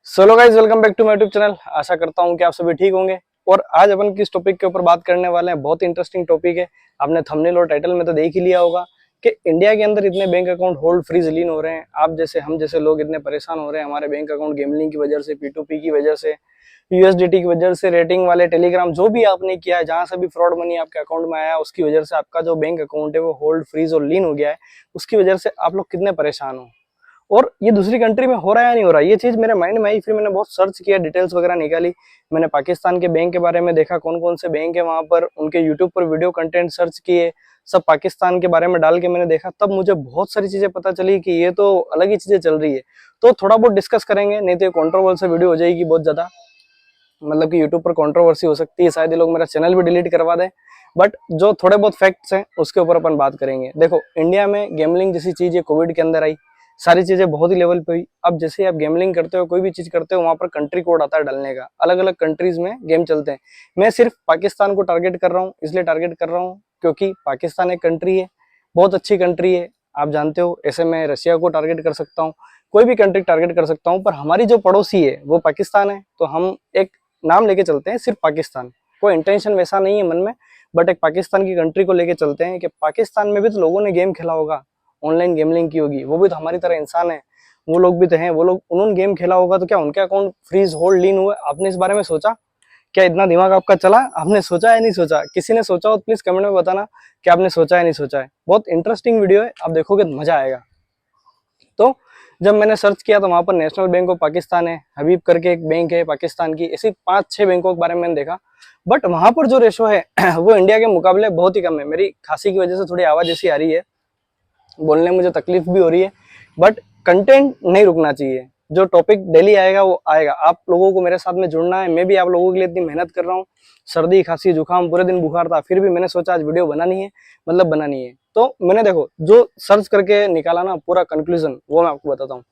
Solo guys, welcome back to my YouTube channel. आशा करता हूँ कि आप सभी ठीक होंगे। और आज अपन किस टॉपिक के ऊपर बात करने वाले हैं, बहुत इंटरेस्टिंग टॉपिक है। आपने थंबनेल और टाइटल में तो देख ही लिया होगा कि इंडिया के अंदर इतने बैंक अकाउंट होल्ड फ्रीज लीन हो रहे हैं। आप जैसे हम जैसे लोग इतने परेशान हो रहे हैं हमारे बैंक अकाउंट गैम्बलिंग की वजह से, P2P की वजह से, यूएसडीटी की वजह से, रेटिंग वाले टेलीग्राम जो भी आपने किया है, जहां से भी फ्रॉड मनी आपके अकाउंट में आया, उसकी वजह से आपका जो बैंक अकाउंट है वो होल्ड फ्रीज और लीन हो गया है। उसकी वजह से आप लोग कितने परेशान हो। और ये दूसरी कंट्री में हो रहा है या नहीं हो रहा है, ये चीज मेरे माइंड में आई। फिर मैंने बहुत सर्च किया, डिटेल्स वगैरह निकाली। मैंने पाकिस्तान के बैंक के बारे में देखा, कौन कौन से बैंक है वहां पर, उनके यूट्यूब पर वीडियो कंटेंट सर्च किए, सब पाकिस्तान के बारे में डाल के मैंने देखा। तब मुझे बहुत सारी चीजें पता चली कि ये तो अलग ही चीजें चल रही है। तो थोड़ा बहुत डिस्कस करेंगे, नहीं तो ये कॉन्ट्रोवर्सी वीडियो हो जाएगी बहुत ज्यादा। मतलब कि यूट्यूब पर कंट्रोवर्सी हो सकती है, शायद ये लोग मेरा चैनल भी डिलीट करवा दें। बट जो थोड़े बहुत फैक्ट्स हैं उसके ऊपर अपन बात करेंगे। देखो, इंडिया में गेमलिंग जैसी चीज ये कोविड के अंदर आई, सारी चीजें बहुत ही लेवल पे हुई। अब जैसे आप गेमलिंग करते हो, कोई भी चीज करते हो, वहां पर कंट्री कोड आता है डालने का। अलग अलग कंट्रीज में गेम चलते हैं। मैं सिर्फ पाकिस्तान को टारगेट कर रहा हूँ, इसलिए टारगेट कर रहा हूँ क्योंकि पाकिस्तान एक कंट्री है, बहुत अच्छी कंट्री है, आप जानते हो। ऐसे मैं रशिया को टारगेट कर सकता हूँ, कोई भी कंट्री टारगेट कर सकता हूँ। पर हमारी जो पड़ोसी है वो पाकिस्तान है, तो हम एक नाम लेके चलते हैं सिर्फ पाकिस्तान। कोई इंटेंशन वैसा नहीं है मन में, बट एक पाकिस्तान की कंट्री को लेके चलते हैं कि पाकिस्तान में भी तो लोगों ने गेम खेला होगा, ऑनलाइन गेमलिंग की होगी, वो भी तो हमारी तरह इंसान है, वो लोग भी तो हैं, वो लोग उन्होंने गेम खेला होगा, तो क्या उनके अकाउंट फ्रीज होल्ड लीन हुए? आपने इस बारे में सोचा? क्या इतना दिमाग आपका चला? आपने सोचा है नहीं सोचा? किसी ने सोचा हो तो प्लीज कमेंट में बताना कि आपने सोचा है नहीं सोचा है। बहुत इंटरेस्टिंग वीडियो है, आप देखोगे तो मजा आएगा। तो जब मैंने सर्च किया तो वहां पर नेशनल बैंक ऑफ पाकिस्तान है, हबीब करके एक बैंक है पाकिस्तान की, ऐसी 5-6 बैंकों के बारे में मैंने देखा। बट वहां पर जो रेशो है वो इंडिया के मुकाबले बहुत ही कम है। मेरी खांसी की वजह से थोड़ी आवाज ऐसी आ रही है, बोलने में मुझे तकलीफ भी हो रही है। बट कंटेंट नहीं रुकना चाहिए, जो टॉपिक डेली आएगा वो आएगा। आप लोगों को मेरे साथ में जुड़ना है, मैं भी आप लोगों के लिए इतनी मेहनत कर रहा हूँ। सर्दी खांसी जुकाम, पूरे दिन बुखार था, फिर भी मैंने सोचा आज वीडियो बनानी है, मतलब बनानी है। तो मैंने देखो जो सर्च करके निकाला ना पूरा कंक्लूजन, वो मैं आपको बताता हूँ।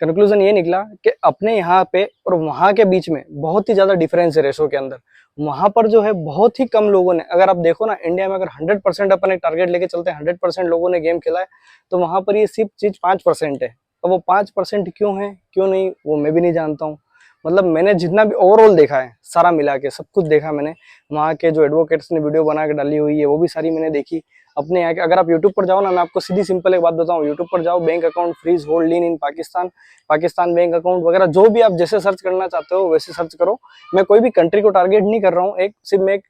कंक्लूजन ये निकला कि अपने यहाँ पे और वहां के बीच में बहुत ही ज्यादा डिफरेंस है रेशो के अंदर। वहां पर जो है बहुत ही कम लोगों ने, अगर आप देखो ना इंडिया में अगर 100% अपन एक टारगेट लेके चलते हैं, 100% लोगों ने गेम खेला है, तो वहां पर ये सिर्फ चीज 5% है। तो वो 5% क्यों है क्यों नहीं, वो मैं भी नहीं जानता हूँ। मतलब मैंने जितना भी ओवरऑल देखा है, सारा मिला के सब कुछ देखा मैंने। वहाँ के जो एडवोकेट्स ने वीडियो बना के डाली हुई है वो भी सारी मैंने देखी। अपने यहाँ के, अगर आप यूट्यूब पर जाओ ना, मैं आपको सीधी सिंपल एक बात बताऊँ, यूट्यूब पर जाओ, बैंक अकाउंट फ्रीज होल्ड लीन इन पाकिस्तान, पाकिस्तान बैंक अकाउंट वगैरह, जो भी आप जैसे सर्च करना चाहते हो वैसे सर्च करो। मैं कोई भी कंट्री को टारगेट नहीं कर रहा हूँ, एक सिर्फ मैं एक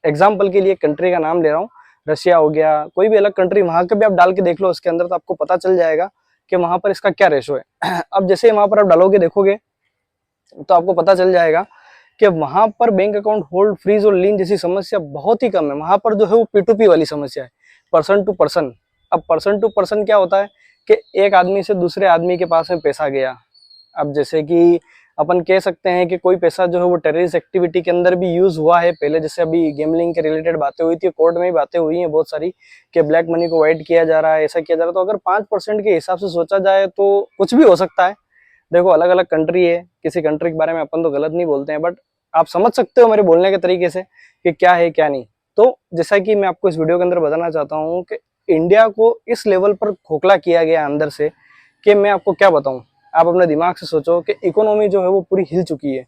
एग्जाम्पल के लिए कंट्री का नाम ले रहा हूँ। रशिया हो गया, कोई भी अलग कंट्री, वहां का भी आप डाल के देख लो उसके अंदर, तो आपको पता चल जाएगा कि वहां पर इसका क्या रेशो है। अब जैसे वहां पर आप डालोगे देखोगे तो आपको पता चल जाएगा कि वहां पर बैंक अकाउंट होल्ड फ्रीज और लीन जैसी समस्या बहुत ही कम है। वहां पर जो है वो P2P वाली समस्या है, पर्सन टू पर्सन। अब पर्सन टू पर्सन क्या होता है कि एक आदमी से दूसरे आदमी के पास में पैसा गया। अब जैसे कि अपन कह सकते हैं कि कोई पैसा जो है वो टेररिस्ट एक्टिविटी के अंदर भी यूज हुआ है पहले, जैसे अभी गेमलिंग के रिलेटेड बातें हुई थी, कोर्ट में भी बातें हुई हैं बहुत सारी कि ब्लैक मनी को वाइट किया जा रहा है, ऐसा किया जा रहा है। तो अगर 5% के हिसाब से सोचा जाए तो कुछ भी हो सकता है। देखो अलग अलग कंट्री है, किसी कंट्री के बारे में अपन तो गलत नहीं बोलते हैं, बट आप समझ सकते हो मेरे बोलने के तरीके से कि क्या है क्या नहीं। तो जैसा कि मैं आपको इस वीडियो के अंदर बताना चाहता हूँ कि इंडिया को इस लेवल पर खोखला किया गया अंदर से कि मैं आपको क्या बताऊं। आप अपने दिमाग से सोचो कि इकोनॉमी जो है वो पूरी हिल चुकी है।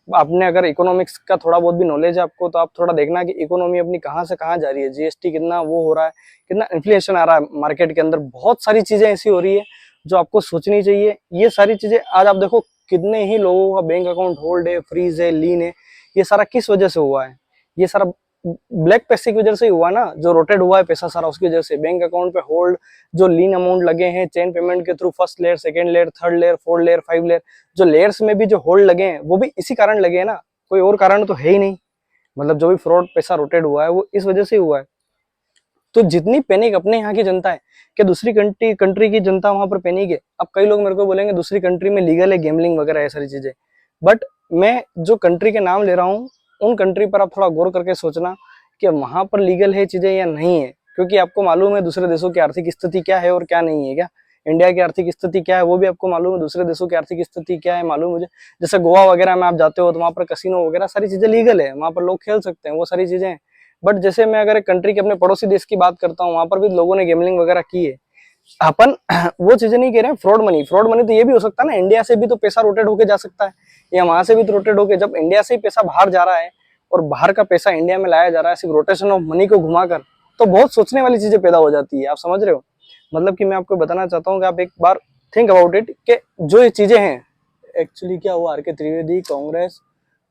आपने अगर इकोनॉमिक्स का थोड़ा बहुत भी नॉलेज है आपको, तो आप थोड़ा देखना कि इकोनॉमी अपनी कहाँ से कहाँ जा रही है, जीएसटी कितना वो हो रहा है, कितना इन्फ्लेशन आ रहा है मार्केट के अंदर, बहुत सारी चीजें ऐसी हो रही है जो आपको सोचनी चाहिए। ये सारी चीजें आज आप देखो, कितने ही लोगों का बैंक अकाउंट होल्ड है, फ्रीज है, लीन है। ये सारा किस वजह से हुआ है? ये सारा ब्लैक पैसे की वजह से ही हुआ ना, जो रोटेट हुआ है पैसा सारा, उसकी वजह से बैंक अकाउंट पे होल्ड जो लीन अमाउंट लगे हैं चेन पेमेंट के through, first layer, second layer, third layer, fourth layer, 5 layer, जो लेयर्स में भी जो होल्ड लगे हैं वो भी इसी कारण लगे हैं ना, कोई और कारण तो है ही नहीं। मतलब जो भी फ्रॉड पैसा रोटेट हुआ है वो इस वजह से हुआ है। तो जितनी पैनिक अपने यहाँ की जनता है, कि दूसरी कंट्री की जनता वहां पर पैनिक है। अब कई लोग मेरे को बोलेंगे दूसरी कंट्री में लीगल है गेमलिंग वगैरह ये सारी चीजें, बट मैं जो कंट्री के नाम ले रहा हूँ उन कंट्री पर आप थोड़ा गौर करके सोचना कि वहां पर लीगल है चीजें या नहीं है। क्योंकि आपको मालूम है दूसरे देशों की आर्थिक स्थिति क्या है और क्या नहीं है। क्या इंडिया की आर्थिक स्थिति क्या है वो भी आपको मालूम है, दूसरे देशों की आर्थिक स्थिति क्या है मालूम मुझे। जैसे गोवा वगैरह में आप जाते हो तो वहां पर कसिनो वगैरह सारी चीजें लीगल है, वहां पर लोग खेल सकते हैं, वो सारी चीजें। बट जैसे मैं अगर एक कंट्री के अपने पड़ोसी देश की बात करता हूँ, वहां पर भी लोगों ने गेमलिंग वगैरह की है। अपन वो चीजें नहीं कह रहे हैं। फ्रॉड मनी तो ये भी हो सकता है ना, इंडिया से भी तो पैसा रोटेट होके जा सकता है, या वहां से भी तो रोटेट होके, जब इंडिया से ही पैसा बाहर जा रहा है और बाहर का पैसा इंडिया में लाया जा रहा है सिर्फ रोटेशन ऑफ मनी को घुमाकर, तो बहुत सोचने वाली चीजें पैदा हो जाती है। आप समझ रहे हो? मतलब कि मैं आपको बताना चाहता हूँ कि आप एक बार थिंक अबाउट इट, कि जो ये चीजें हैं एक्चुअली क्या हुआ। R K Trivedi, Congress,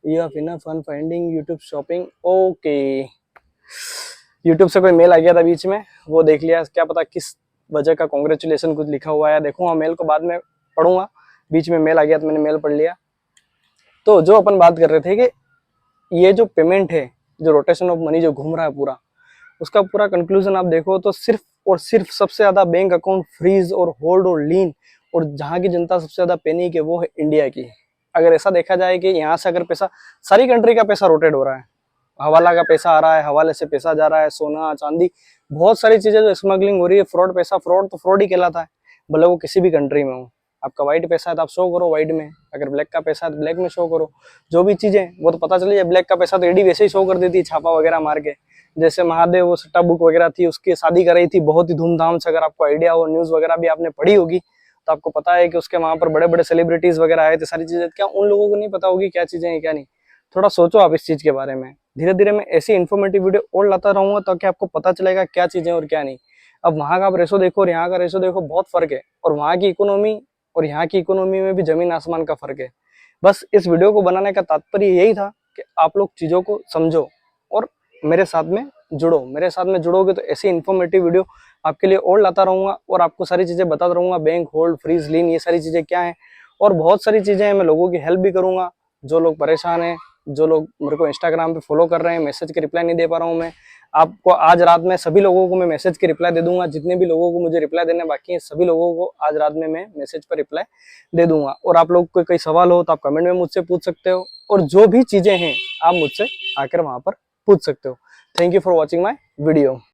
you have enough fun finding YouTube shopping. Okay, YouTube से कोई मेल आ गया था बीच में, वो देख लिया, क्या पता किस वजह का कांग्रेचुलेशन कुछ लिखा हुआ है, देखूंगा मेल को, बाद में पढ़ूंगा। बीच में मेल आ गया तो मैंने मेल पढ़ लिया। तो जो अपन बात कर रहे थे कि ये जो पेमेंट है, जो रोटेशन ऑफ मनी जो घूम रहा है पूरा, उसका पूरा कंक्लूजन आप देखो तो सिर्फ और सिर्फ सबसे ज्यादा बैंक अकाउंट फ्रीज और होल्ड और लीन, और जहां की जनता सबसे ज्यादा पैनिक है वो है इंडिया की। अगर ऐसा देखा जाए कि यहाँ से अगर पैसा, सारी कंट्री का पैसा रोटेट हो रहा है, हवाला का पैसा आ रहा है, हवाले से पैसा जा रहा है, सोना चांदी, बहुत सारी चीजें जो स्मगलिंग हो रही है, फ्रॉड पैसा, फ्रॉड तो फ्रॉड ही कहलाता है, भले वो किसी भी कंट्री में हो। आपका व्हाइट पैसा है तो आप शो करो व्हाइट में, अगर ब्लैक का पैसा है तो ब्लैक में शो करो। जो भी चीजें वो तो पता चली है, ब्लैक का पैसा तो ईडी वैसे ही शो कर देती है छापा वगैरह मार के। जैसे महादेव वो सट्टा बुक वगैरह थी, उसकी शादी कराई थी बहुत ही धूमधाम से, अगर आपको आइडिया हो, न्यूज वगैरह भी आपने पढ़ी होगी तो आपको पता है कि उसके वहां पर बड़े बड़े सेलिब्रिटीज वगैरह आए थे, सारी चीजें। क्या उन लोगों को नहीं पता होगी क्या चीजें हैं क्या नहीं? थोड़ा सोचो आप इस चीज के बारे में। धीरे धीरे मैं ऐसी इन्फॉर्मेटिव वीडियो और लाता रहूंगा ताकि आपको पता चलेगा क्या चीजें और क्या नहीं। अब वहां का आप रेशो देखो और यहाँ का रेशो देखो, बहुत फर्क है, और वहां की इकोनॉमी और यहाँ की इकोनॉमी में भी जमीन आसमान का फर्क है। बस इस वीडियो को बनाने का तात्पर्य यही था कि आप लोग चीजों को समझो और मेरे साथ में जुड़ो। मेरे साथ में जुड़ोगे तो ऐसी इन्फॉर्मेटिव वीडियो आपके लिए और लाता रहूंगा और आपको सारी चीजें बताता रहूंगा, बैंक, होल्ड, फ्रीज, लीन, ये सारी चीजें क्या है, और बहुत सारी चीजें हैं। मैं लोगों की हेल्प भी करूंगा, जो लोग परेशान हैं, जो लोग मेरे को इंस्टाग्राम पे फॉलो कर रहे हैं, मैसेज के रिप्लाई नहीं दे पा रहा हूँ मैं आपको, आज रात में सभी लोगों को मैं मैसेज के रिप्लाई दे दूंगा। जितने भी लोगों को मुझे रिप्लाई देने बाकी है, सभी लोगों को आज रात में मैं मैसेज पर रिप्लाई दे दूंगा। और आप लोग को कोई सवाल हो तो आप कमेंट में मुझसे पूछ सकते हो, और जो भी चीजें हैं आप मुझसे आकर वहां पर पूछ सकते हो। Thank you for watching my video.